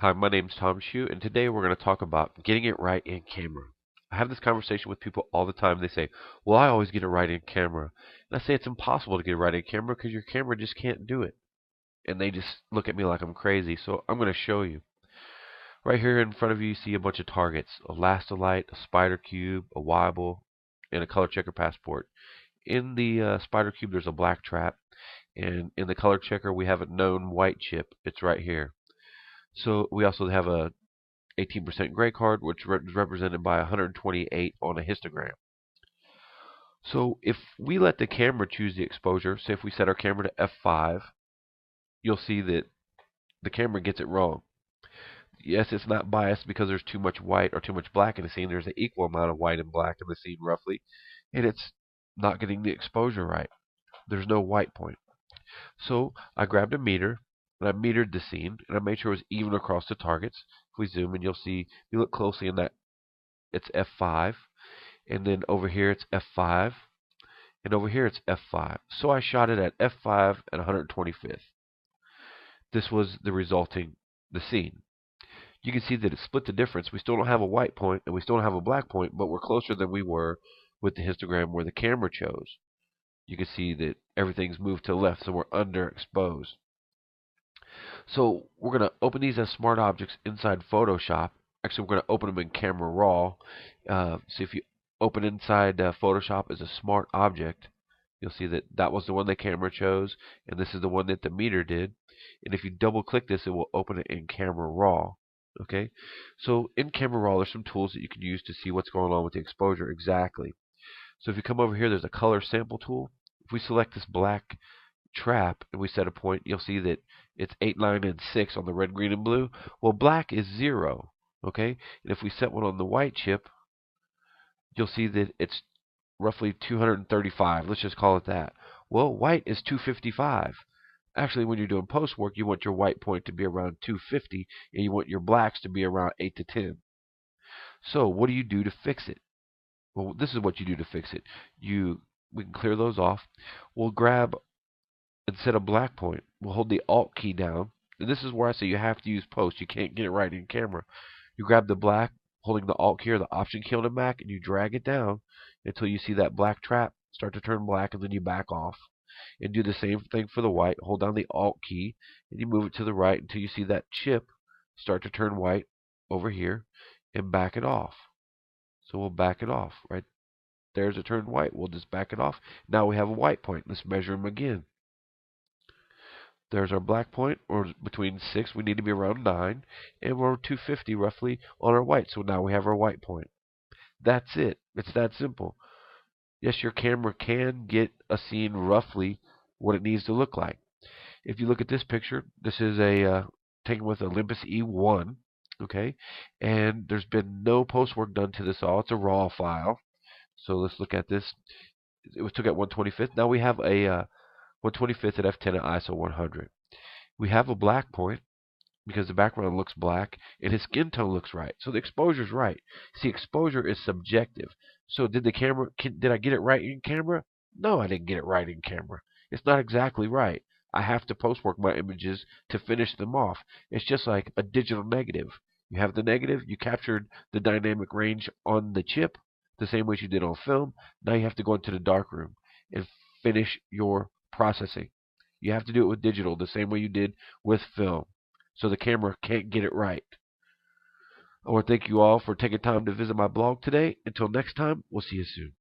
Hi, my name's Tom Shue, and today we're going to talk about getting it right in camera. I have this conversation with people all the time. They say, well, I always get it right in camera. And I say it's impossible to get it right in camera because your camera just can't do it. And they just look at me like I'm crazy. So I'm going to show you. Right here in front of you, you see a bunch of targets. A Lastalite, a Spider Cube, a Weibel, and a Color Checker Passport. In the Spider Cube, there's a black trap. And in the Color Checker, we have a known white chip. It's right here. So we also have a 18% gray card, which is represented by 128 on a histogram. So if we let the camera choose the exposure, say if we set our camera to f5, you'll see that the camera gets it wrong. Yes, it's not biased because there's too much white or too much black in the scene. There's an equal amount of white and black in the scene roughly, and it's not getting the exposure right. There's no white point. So I grabbed a meter and I metered the scene and I made sure it was even across the targets. If we zoom in, you'll see, if you look closely in that, it's f5. And then over here it's f5, and over here it's f5. So I shot it at f5 at 125th. This was the scene. You can see that it split the difference. We still don't have a white point, and we still don't have a black point, but we're closer than we were with the histogram where the camera chose. You can see that everything's moved to the left, so we're underexposed. So we're going to open these as smart objects inside Photoshop. Actually, we're going to open them in Camera Raw. So if you open inside Photoshop as a smart object, you'll see that that was the one the camera chose, and this is the one that the meter did. And if you double click this, it will open it in Camera Raw. Okay, so in Camera Raw, there's some tools that you can use to see what's going on with the exposure exactly. So if you come over here, there's a color sample tool. If we select this black trap and we set a point, you'll see that it's 8, 9, and 6 on the red, green, and blue. Well, black is 0. Okay, and if we set one on the white chip, you'll see that it's roughly 235. Let's just call it that. Well, white is 255. Actually, when you're doing post work, you want your white point to be around 250, and you want your blacks to be around 8 to 10. So, what do you do to fix it? Well, this is what you do to fix it. We can clear those off. We'll grab, instead of black point, we'll hold the Alt key down. And this is where I say you have to use post. You can't get it right in camera. You grab the black, holding the Alt key or the Option key on the Mac, and you drag it down until you see that black trap start to turn black, and then you back off. And do the same thing for the white. Hold down the Alt key, and you move it to the right until you see that chip start to turn white over here, and back it off. So we'll back it off. Right there's a turned white. We'll just back it off. Now we have a white point. Let's measure them again. There's our black point, or between 6, we need to be around 9, and we're 250 roughly on our white. So now we have our white point. That's it. It's that simple. Yes, your camera can get a scene roughly what it needs to look like. If you look at this picture, this is a taken with Olympus E1, okay, and there's been no post work done to this all. It's a raw file. So let's look at this. It was took at 125th. Now we have a 125th at f10 at ISO 100. We have a black point because the background looks black and his skin tone looks right. So the exposure is right. See, exposure is subjective. So did I get it right in camera? No, I didn't get it right in camera. It's not exactly right. I have to post work my images to finish them off. It's just like a digital negative. You have the negative, you captured the dynamic range on the chip the same way as you did on film. Now you have to go into the darkroom and finish your processing. You have to do it with digital the same way you did with film. So the camera can't get it right. I want to thank you all for taking time to visit my blog today. Until next time, we'll see you soon.